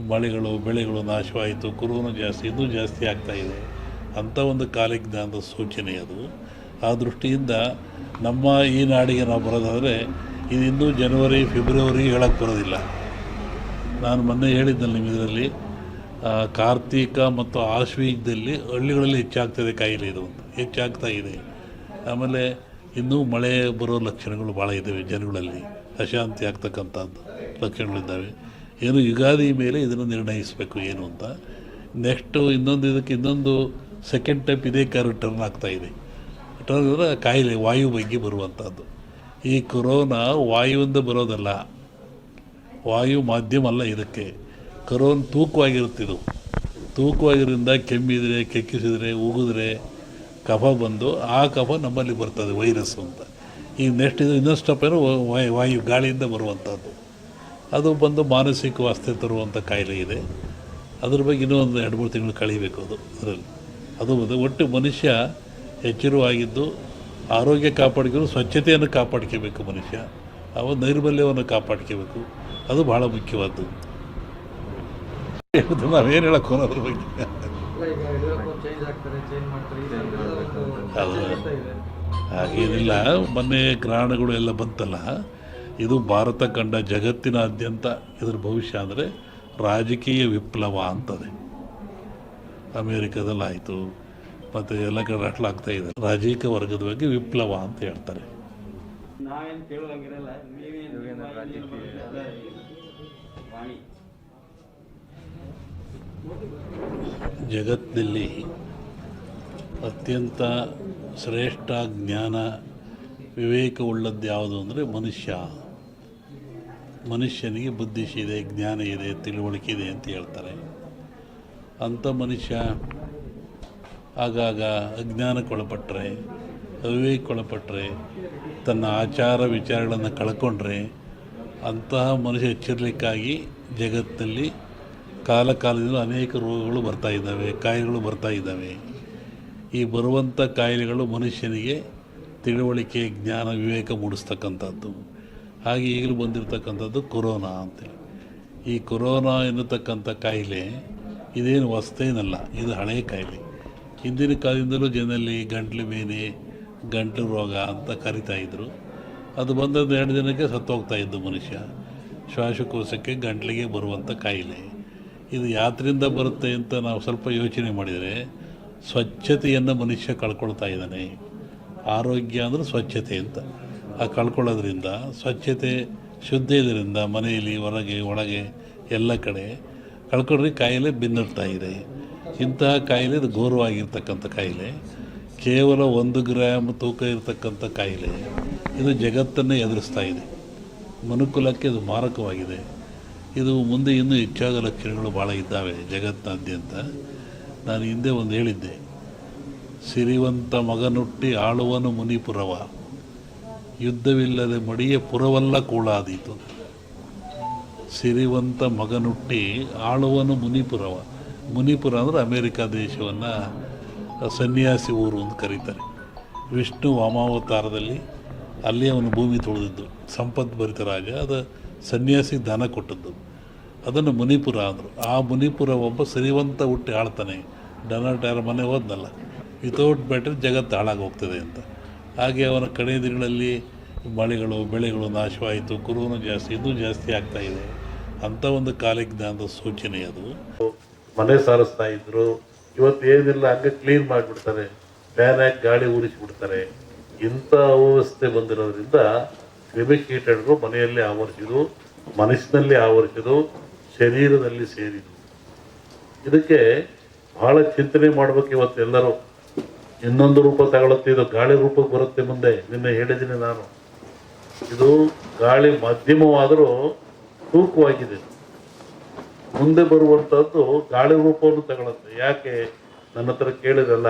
ಮಳೆಗಳು ಬೆಳೆಗಳು ನಾಶವಾಯಿತು, ಕೊರೋನಾ ಜಾಸ್ತಿ, ಇನ್ನೂ ಜಾಸ್ತಿ ಆಗ್ತಾಯಿದೆ ಅಂಥ ಒಂದು ಕಾಲಜ್ಞಾನದ ಸೂಚನೆ ಅದು. ಆ ದೃಷ್ಟಿಯಿಂದ ನಮ್ಮ ಈ ನಾಡಿಗೆ ನಾವು ಬರೋದಾದರೆ ಇದು ಇನ್ನೂ ಜನವರಿ ಫೆಬ್ರವರಿ ಹೇಳಕ್ಕೆ ಬರೋದಿಲ್ಲ. ನಾನು ಮೊನ್ನೆ ಹೇಳಿದ್ದಲ್ಲಿ ನಿಮ್ಮ ಇದರಲ್ಲಿ ಕಾರ್ತಿಕ ಮತ್ತು ಆಶ್ವೀಜದಲ್ಲಿ ಹಳ್ಳಿಗಳಲ್ಲಿ ಹೆಚ್ಚಾಗ್ತದೆ ಕಾಯಿಲೆ ಇದು ಅಂತ ಹೆಚ್ಚಾಗ್ತಾ ಇದೆ. ಆಮೇಲೆ ಇನ್ನೂ ಮಳೆ ಬರೋ ಲಕ್ಷಣಗಳು ಭಾಳ ಇದ್ದಾವೆ, ಜನಗಳಲ್ಲಿ ಅಶಾಂತಿ ಆಗ್ತಕ್ಕಂಥದ್ದು ಲಕ್ಷಣಗಳಿದ್ದಾವೆ. ಏನು ಯುಗಾದಿ ಮೇಲೆ ಇದನ್ನು ನಿರ್ಣಯಿಸಬೇಕು ಏನು ಅಂತ. ನೆಕ್ಸ್ಟು ಇನ್ನೊಂದು ಸೆಕೆಂಡ್ ಟೈಪ್ ಇದೇ ಟರ್ನ್ ಆಗ್ತಾಯಿದೆ. ಟರ್ನ್ ಅಂದರೆ ಕಾಯಿಲೆ ವಾಯು ಬಗ್ಗೆ ಬರುವಂಥದ್ದು. ಈ ಕೊರೋನಾ ವಾಯುವಿಂದ ಬರೋದಲ್ಲ, ವಾಯು ಮಾಧ್ಯಮ ಅಲ್ಲ ಇದಕ್ಕೆ. ಕೊರೋನಾ ತೂಕವಾಗಿರುತ್ತಿದ್ದು, ತೂಕವಾಗಿರೋದ್ರಿಂದ ಕೆಮ್ಮಿದರೆ, ಕೆಕ್ಕಿಸಿದರೆ, ಉಗಿದ್ರೆ ಕಫ ಬಂದು ಆ ಕಫ ನಮ್ಮಲ್ಲಿ ಬರ್ತದೆ ವೈರಸ್ಸು ಅಂತ. ಈಗ ನೆಕ್ಸ್ಟ್ ಇದು ಇನ್ನೊಂದು ಸ್ಟೆಪ್ ಏನೋ ವಾಯು ಗಾಳಿಯಿಂದ ಬರುವಂಥದ್ದು. ಅದು ಬಂದು ಮಾನಸಿಕ ವಾಸ್ತೆ ತರುವಂಥ ಕಾಯಿಲೆ ಇದೆ. ಅದ್ರ ಬಗ್ಗೆ ಇನ್ನೂ ಒಂದು 2-3 ತಿಂಗಳು ಕಳೀಬೇಕು ಅದರಲ್ಲಿ. ಅದು ಒಟ್ಟು ಮನುಷ್ಯ ಎಚ್ಚರವಾಗಿದ್ದು ಆರೋಗ್ಯ ಕಾಪಾಡ್ಕೊಂಡು ಸ್ವಚ್ಛತೆಯನ್ನು ಕಾಪಾಡ್ಕೋಬೇಕು ಮನುಷ್ಯ. ನೈರ್ಮಲ್ಯವನ್ನು ಕಾಪಾಡ್ಕೋಬೇಕು, ಅದು ಭಾಳ ಮುಖ್ಯವಾದ್ದು. ನಾವೇನು ಹೇಳಕ್ಕೆ ಹೋಗೋದ್ರ ಬಗ್ಗೆ ಹಾಗೇನಿಲ್ಲ. ಮೊನ್ನೆ ಗ್ರಹಣಗಳು ಎಲ್ಲ ಬಂತಲ್ಲ, ಇದು ಭಾರತ ಕಂಡ ಜಗತ್ತಿನಾದ್ಯಂತ ಇದರ ಭವಿಷ್ಯ ಅಂದರೆ ರಾಜಕೀಯ ವಿಪ್ಲವ ಅಂತದೆ. ಅಮೇರಿಕಾದಲ್ಲಾಯಿತು ಮತ್ತು ಎಲ್ಲ ಕಡೆ ಅಟ್ಲಾಗ್ತಾ ಇದೆ. ರಾಜಕೀಯ ವರ್ಗದ ಬಗ್ಗೆ ವಿಪ್ಲವ ಅಂತ ಹೇಳ್ತಾರೆ. ಜಗತ್ತಿನಲ್ಲಿ ಅತ್ಯಂತ ಶ್ರೇಷ್ಠ ಜ್ಞಾನ ವಿವೇಕವುಳ್ಳದ್ದು ಯಾವುದು ಅಂದರೆ ಮನುಷ್ಯನಿಗೆ ಬುದ್ಧಿಶಿ ಇದೆ, ಜ್ಞಾನ ಇದೆ, ತಿಳುವಳಿಕೆ ಇದೆ ಅಂತ ಹೇಳ್ತಾರೆ. ಅಂಥ ಮನುಷ್ಯ ಆಗಾಗ ಅಜ್ಞಾನಕ್ಕೊಳಪಟ್ಟರೆ, ಅವಿವೇಕಕ್ಕೊಳಪಟ್ಟರೆ, ತನ್ನ ಆಚಾರ ವಿಚಾರಗಳನ್ನು ಕಳ್ಕೊಂಡ್ರೆ ಅಂತಹ ಮನುಷ್ಯ ಎಚ್ಚರಿಕೆಗಾಗಿ ಜಗತ್ತಲ್ಲಿ ಕಾಲದಿಂದ ಅನೇಕ ರೋಗಗಳು ಬರ್ತಾಯಿದ್ದಾವೆ, ಕಾಯಿಲೆಗಳು ಬರ್ತಾಯಿದ್ದಾವೆ. ಈ ಬರುವಂಥ ಕಾಯಿಲೆಗಳು ಮನುಷ್ಯನಿಗೆ ತಿಳುವಳಿಕೆ, ಜ್ಞಾನ, ವಿವೇಕ ಮೂಡಿಸ್ತಕ್ಕಂಥದ್ದು. ಹಾಗೆ ಈಗಲೂ ಬಂದಿರತಕ್ಕಂಥದ್ದು ಕೊರೋನಾ ಅಂತೇಳಿ. ಈ ಕೊರೋನಾ ಎನ್ನತಕ್ಕಂಥ ಕಾಯಿಲೆ ಇದೇನು ಹೊಸತೇನಲ್ಲ, ಇದು ಹಳೆಯ ಕಾಯಿಲೆ. ಹಿಂದಿನ ಕಾಲದಿಂದಲೂ ಜನರಲ್ಲಿ ಗಂಟ್ಲು ಬೇನೆ, ಗಂಟಲು ರೋಗ ಅಂತ ಕರಿತಾಯಿದ್ರು. ಅದು ಬಂದದ್ದು 2 ದಿನಕ್ಕೆ ಸತ್ತೋಗ್ತಾಯಿದ್ದು ಮನುಷ್ಯ. ಶ್ವಾಸಕೋಶಕ್ಕೆ, ಗಂಟ್ಲಿಗೆ ಬರುವಂಥ ಕಾಯಿಲೆ. ಇದು ಯಾತ್ರಿಂದ ಬರುತ್ತೆ ಅಂತ ನಾವು ಸ್ವಲ್ಪ ಯೋಚನೆ ಮಾಡಿದರೆ, ಸ್ವಚ್ಛತೆಯನ್ನು ಮನುಷ್ಯ ಕಳ್ಕೊಳ್ತಾ ಇದ್ದಾನೆ. ಆರೋಗ್ಯ ಅಂದರೆ ಸ್ವಚ್ಛತೆ ಅಂತ. ಆ ಕಳ್ಕೊಳ್ಳೋದ್ರಿಂದ, ಸ್ವಚ್ಛತೆ ಶುದ್ಧ ಇದರಿಂದ ಮನೆಯಲ್ಲಿ, ಹೊರಗೆ, ಒಳಗೆ ಎಲ್ಲ ಕಡೆ ಕಳ್ಕೊಂಡ್ರೆ ಕಾಯಿಲೆ ಬೆನ್ನರ್ತಾ ಇದೆ. ಇಂತಹ ಕಾಯಿಲೆ ಇದು ಘೋರವಾಗಿರ್ತಕ್ಕಂಥ ಕಾಯಿಲೆ. ಕೇವಲ 1 ಗ್ರಾಮ್ ತೂಕ ಇರತಕ್ಕಂಥ ಕಾಯಿಲೆ ಇದು ಜಗತ್ತನ್ನೇ ಎದುರಿಸ್ತಾ ಇದೆ. ಮನುಕುಲಕ್ಕೆ ಇದು ಮಾರಕವಾಗಿದೆ. ಇದು ಮುಂದೆ ಇನ್ನೂ ಹೆಚ್ಚಾದ ಲಕ್ಷಣಗಳು ಭಾಳ ಇದ್ದಾವೆ ಜಗತ್ತಿನಾದ್ಯಂತ. ನಾನು ಹಿಂದೆ ಒಂದು ಹೇಳಿದ್ದೆ, ಸಿರಿವಂತ ಮಗನುಟ್ಟಿ ಆಳುವನು ಮುನಿಪುರವ, ಯುದ್ಧವಿಲ್ಲದೆ ಮಡಿಯ ಪುರವಲ್ಲ ಕೂಳಾದೀತು. ಸಿರಿವಂತ ಮಗನುಟ್ಟಿ ಆಳುವನು ಮುನಿಪುರವ. ಮುನಿಪುರ ಅಂದರೆ ಅಮೇರಿಕಾ ದೇಶವನ್ನು ಸನ್ಯಾಸಿ ಊರು ಅಂತ ಕರೀತಾರೆ. ವಿಷ್ಣು ವಾಮಾವತಾರದಲ್ಲಿ ಅಲ್ಲಿ ಅವನು ಭೂಮಿ ತೊಳೆದಿದ್ದು, ಸಂಪದ್ಭರಿತ ರಾಜ. ಅದು ಸನ್ಯಾಸಿ ದಾನ ಕೊಟ್ಟದ್ದು, ಅದನ್ನು ಮುನಿಪುರ ಅಂದರು. ಆ ಮುನಿಪುರ ಒಬ್ಬ ಸಿರಿವಂತ ಹುಟ್ಟಿ ಆಳ್ತಾನೆ. ಡೊನಾಲ್ಡ್ ಯಾರ ಮನೆ ಹೋದ್ನಲ್ಲ, ವಿತೌಟ್ ಬ್ಯಾಟ್ರಿ ಜಗತ್ತು ಹಾಳಾಗೋಗ್ತದೆ ಅಂತ. ಹಾಗೆ ಅವನ ಕಡೆಯ ದಿನಗಳಲ್ಲಿ ಮಳೆಗಳು ಬೆಳೆಗಳು ನಾಶವಾಯಿತು, ಕೊರೋನಾ ಜಾಸ್ತಿ, ಇನ್ನೂ ಜಾಸ್ತಿ ಆಗ್ತಾಯಿದೆ. ಅಂಥ ಒಂದು ಕಾಲಜ್ಞಾನದ ಸೂಚನೆ ಅದು. ಮನೆ ಸಾರಿಸ್ತಾ ಇದ್ರು, ಇವತ್ತು ಏನಿಲ್ಲ ಹಂಗೆ ಕ್ಲೀನ್ ಮಾಡಿಬಿಡ್ತಾರೆ, ಫ್ಯಾನ್ ಹಾಕಿ ಗಾಳಿ ಊರಿಸಿಬಿಡ್ತಾರೆ. ಇಂಥ ಅವ್ಯವಸ್ಥೆ ಬಂದಿರೋದ್ರಿಂದ ಕ್ರಿಮಿಕೀಟಗಳು ಮನೆಯಲ್ಲಿ ಆವರಿಸಿದು, ಮನಸ್ಸಿನಲ್ಲಿ ಆವರಿಸಿದು, ಶರೀರದಲ್ಲಿ ಸೇರಿದು. ಇದಕ್ಕೆ ಬಹಳ ಚಿಂತನೆ ಮಾಡಬೇಕು ಇವತ್ತೆಲ್ಲರೂ. ಇನ್ನೊಂದು ರೂಪ ತಗೊಳುತ್ತೆ, ಇದು ಗಾಳಿ ರೂಪಕ್ಕೆ ಬರುತ್ತೆ ಮುಂದೆ. ನಿನ್ನೆ ಹೇಳಿದ್ದೀನಿ ನಾನು, ಇದು ಗಾಳಿ ಮಾಧ್ಯಮವಾದರೂ ತೂಕವಾಗಿದೆ. ಮುಂದೆ ಬರುವಂಥದ್ದು ಗಾಳಿ ರೂಪವನ್ನು ತಗೊಳುತ್ತೆ. ಯಾಕೆ ನನ್ನ ಹತ್ರ ಕೇಳಿರಲ್ಲ.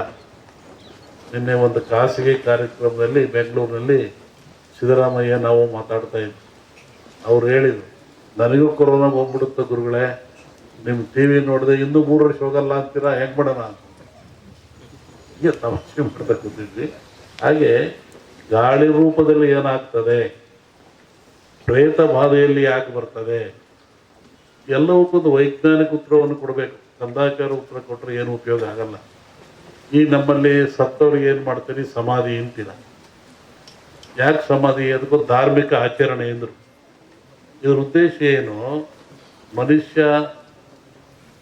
ನಿನ್ನೆ ಒಂದು ಖಾಸಗಿ ಕಾರ್ಯಕ್ರಮದಲ್ಲಿ ಬೆಂಗಳೂರಿನಲ್ಲಿ ಸಿದ್ದರಾಮಯ್ಯ ನಾವು ಮಾತಾಡ್ತಾ ಇದ್ವಿ. ಅವ್ರು ಹೇಳಿದರು, ನನಗೂ ಕೊರೋನಾ ಹೋಗ್ಬಿಡುತ್ತೆ ಗುರುಗಳೇ, ನಿಮ್ಮ ಟಿ ವಿ ನೋಡಿದೆ ಇನ್ನೂ 3 ವರ್ಷ ಹೋಗಲ್ಲ ಅಂತೀರಾ, ಹೆಂಗೆ ಮಾಡೋಣ ಅಂತ ಹೀಗೆ ತಮಾಷೆ ಮಾಡ್ತಾ ಕೂತಿದ್ವಿ. ಹಾಗೆ ಗಾಳಿ ರೂಪದಲ್ಲಿ ಏನಾಗ್ತದೆ, ಪ್ರೇತ ಬಾಧೆಯಲ್ಲಿ ಯಾಕೆ ಬರ್ತದೆ, ಎಲ್ಲವಕ್ಕೊಂದು ವೈಜ್ಞಾನಿಕ ಉತ್ತರವನ್ನು ಕೊಡಬೇಕು. ಕಂದಾಚಾರ ಉತ್ತರ ಕೊಟ್ಟರೆ ಏನು ಉಪಯೋಗ ಆಗಲ್ಲ. ಈ ನಮ್ಮಲ್ಲಿ ಸತ್ತವ್ರಿಗೆ ಏನು ಮಾಡ್ತೀರಿ, ಸಮಾಧಿ ಅಂತೀರ. ಯಾಕೆ ಸಮಾಧಿ? ಅದಕ್ಕೊಂದು ಧಾರ್ಮಿಕ ಆಚರಣೆ ಎಂದರು. ಇದ್ರ ಉದ್ದೇಶ ಏನು? ಮನುಷ್ಯ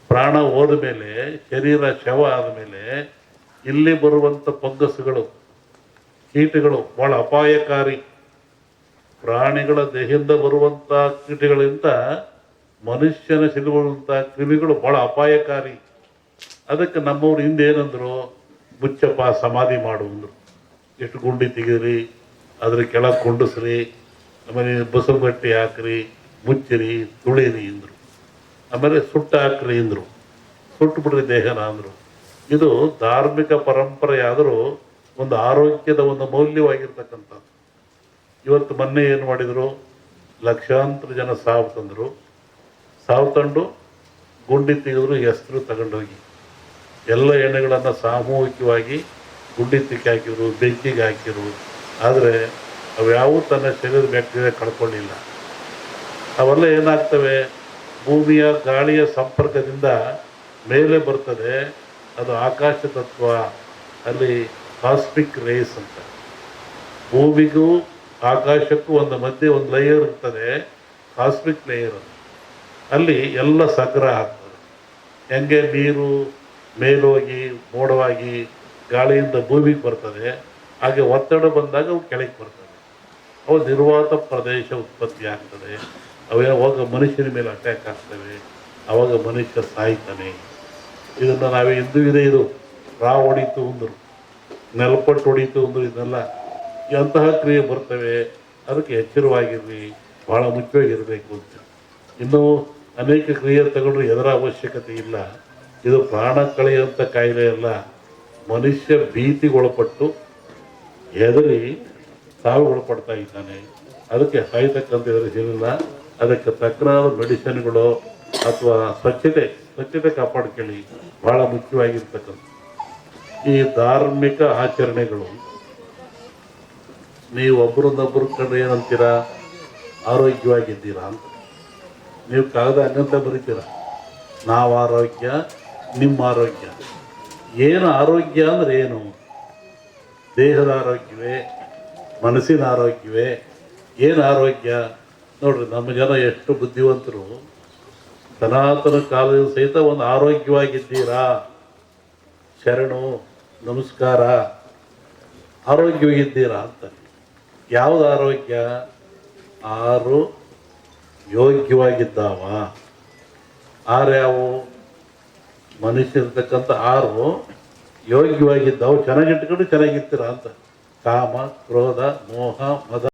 ಪ್ರಾಣ ಹೋದ ಮೇಲೆ, ಶರೀರ ಶವ ಆದ ಮೇಲೆ ಇಲ್ಲಿ ಬರುವಂಥ ಫಂಗಸ್ಗಳು, ಕೀಟಗಳು ಬಹಳ ಅಪಾಯಕಾರಿ. ಪ್ರಾಣಿಗಳ ದೇಹದಿಂದ ಬರುವಂಥ ಕೀಟಗಳಿಂದ ಮನುಷ್ಯನ ಸಿಲುಬರುವಂಥ ಕ್ರಿಮಿಗಳು ಬಹಳ ಅಪಾಯಕಾರಿ. ಅದಕ್ಕೆ ನಮ್ಮವ್ರು ಹಿಂದೆ ಏನಂದ್ರು, ಮುಚ್ಚಪ್ಪ ಸಮಾಧಿ ಮಾಡು ಅಂದರು. ಎಷ್ಟು ಗುಂಡಿ ತೆಗೀರಿ, ಅದ್ರ ಕೆಳಗೆ ಕುಂಡಿಸ್ರಿ, ಆಮೇಲೆ ಬಸರು ಬಟ್ಟೆ ಹಾಕ್ರಿ, ಮುಚ್ಚಿರಿ, ತುಳಿರಿ ಅಂದರು. ಆಮೇಲೆ ಸುಟ್ಟು ಹಾಕ್ರಿ ಅಂದರು, ಸುಟ್ಟು ಬಿಡ್ರಿ ದೇಹನ ಅಂದರು. ಇದು ಧಾರ್ಮಿಕ ಪರಂಪರೆ ಆದರೂ ಒಂದು ಆರೋಗ್ಯದ ಒಂದು ಮೌಲ್ಯವಾಗಿರ್ತಕ್ಕಂಥದ್ದು. ಇವತ್ತು ಮೊನ್ನೆ ಏನು ಮಾಡಿದರು, ಲಕ್ಷಾಂತರ ಜನ ಸಾವು ತಂದರು. ಸಾವು ತಂದು ಗುಂಡಿ ತೆಗೆದ್ರು, ಹೆಸರು ತಗೊಂಡೋಗಿ ಎಲ್ಲ ಎಣ್ಣೆಗಳನ್ನು ಸಾಮೂಹಿಕವಾಗಿ ಗುಂಡಿ ತಿಕ್ಕಿ ಹಾಕಿದ್ರು, ಬೆಂಕಿಗೆ ಹಾಕಿದ್ರು. ಆದರೆ ಅವ್ಯಾವೂ ತನ್ನ ಶರೀರದ ಬ್ಯಾಕ್ಟೀರಿಯಾ ಕಳ್ಕೊಳ್ಳಿಲ್ಲ. ಅವೆಲ್ಲ ಏನಾಗ್ತವೆ, ಭೂಮಿಯ ಗಾಳಿಯ ಸಂಪರ್ಕದಿಂದ ಮೇಲೆ ಬರ್ತದೆ. ಅದು ಆಕಾಶ ತತ್ವ, ಅಲ್ಲಿ ಕಾಸ್ಮಿಕ್ ರೇಸ್ ಅಂತ. ಭೂಮಿಗೂ ಆಕಾಶಕ್ಕೂ ಒಂದು ಮಧ್ಯೆ ಒಂದು ಲೇಯರ್ ಇರ್ತದೆ, ಕಾಸ್ಮಿಕ್ ಲೇಯರ್. ಅಲ್ಲಿ ಎಲ್ಲ ಸಂಗ್ರಹ ಆಗ್ತದೆ. ಹೆಂಗೆ ನೀರು ಮೇಲೋಗಿ ಮೋಡವಾಗಿ ಗಾಳಿಯಿಂದ ಭೂಮಿಗೆ ಬರ್ತದೆ, ಹಾಗೆ ಒತ್ತಡ ಬಂದಾಗ ಅವು ಕೆಳಗೆ ಬರ್ತದೆ. ಅವು ನಿರ್ವಾತ ಪ್ರದೇಶ ಉತ್ಪತ್ತಿ ಆಗ್ತದೆ. ಅವು ಯಾವಾಗ ಮನುಷ್ಯನ ಮೇಲೆ ಅಟ್ಯಾಕ್ ಆಗ್ತವೆ, ಆವಾಗ ಮನುಷ್ಯ ಸಾಯ್ತಾನೆ. ಇದನ್ನು ನಾವೇ ಇಂದು ಇದೆ. ಇದು ಹೊಡಿತು ಅಂದರು, ನೆಲಪಟ್ಟು ಹೊಡಿತು ಅಂದರು. ಇದನ್ನೆಲ್ಲ ಅಂತಹ ಕ್ರಿಯೆ ಬರ್ತವೆ. ಅದಕ್ಕೆ ಎಚ್ಚರವಾಗಿರ್ರಿ, ಭಾಳ ಮುಖ್ಯವಾಗಿರಬೇಕು ಅಂತ. ಇನ್ನೂ ಅನೇಕ ಕ್ರಿಯೆ ತಗೊಂಡ್ರೆ ಎದರ ಅವಶ್ಯಕತೆ ಇಲ್ಲ. ಇದು ಪ್ರಾಣ ಕಳೆಯುವಂಥ ಕಾಯಿಲೆ ಅಲ್ಲ. ಮನುಷ್ಯ ಭೀತಿಗೊಳಪಟ್ಟು ಹೆದರಿ ಸಾವಿಗೊಳಪಡ್ತಾ ಇದ್ದಾನೆ. ಅದಕ್ಕೆ ಸಾಯ್ತಕ್ಕಂಥ ಎದುರಿಸಿಲ್ಲ. ಅದಕ್ಕೆ ತಕ್ಕನಾದ ಮೆಡಿಸಿನ್ಗಳು ಅಥವಾ ಸ್ವಚ್ಛತೆ ಕಾಪಾಡ್ಕೊಳ್ಳಿ, ಭಾಳ ಮುಖ್ಯವಾಗಿರ್ತಕ್ಕಂಥ. ಈ ಧಾರ್ಮಿಕ ಆಚರಣೆಗಳು ನೀವು ಒಬ್ಬರನ್ನೊಬ್ಬರು ಕಂಡು ಏನಂತೀರಾ, ಆರೋಗ್ಯವಾಗಿದ್ದೀರಾ ಅಂತ. ನೀವು ಕಾಗದ ಹಂಗಂತ ಬರೀತೀರ, ನಾವು ಆರೋಗ್ಯ, ನಿಮ್ಮ ಆರೋಗ್ಯ. ಏನು ಆರೋಗ್ಯ ಅಂದರೆ ಏನು? ದೇಹದ ಆರೋಗ್ಯವೇ, ಮನಸ್ಸಿನ ಆರೋಗ್ಯವೇ? ಏನು ಆರೋಗ್ಯ? ನೋಡ್ರಿ, ನಮ್ಮ ಜನ ಎಷ್ಟು ಬುದ್ಧಿವಂತರು. ಸನಾತನ ಕಾಲದ ಸಹಿತ ಒಂದು ಆರೋಗ್ಯವಾಗಿದ್ದೀರಾ, ಶರಣು ನಮಸ್ಕಾರ, ಆರೋಗ್ಯವಾಗಿದ್ದೀರಾ ಅಂತ. ಯಾವುದು ಆರೋಗ್ಯ? 6 ಯೋಗ್ಯವಾಗಿದ್ದಾವ. 6 ಯಾವುವು? ಮನುಷ್ಯರ್ತಕ್ಕಂಥ 6 ಯೋಗ್ಯವಾಗಿದ್ದಾವೆ. ಚೆನ್ನಾಗಿಟ್ಕೊಂಡು ಚೆನ್ನಾಗಿರ್ತೀರ ಅಂತ. ಕಾಮ, ಕ್ರೋಧ, ಮೋಹ, ಮದ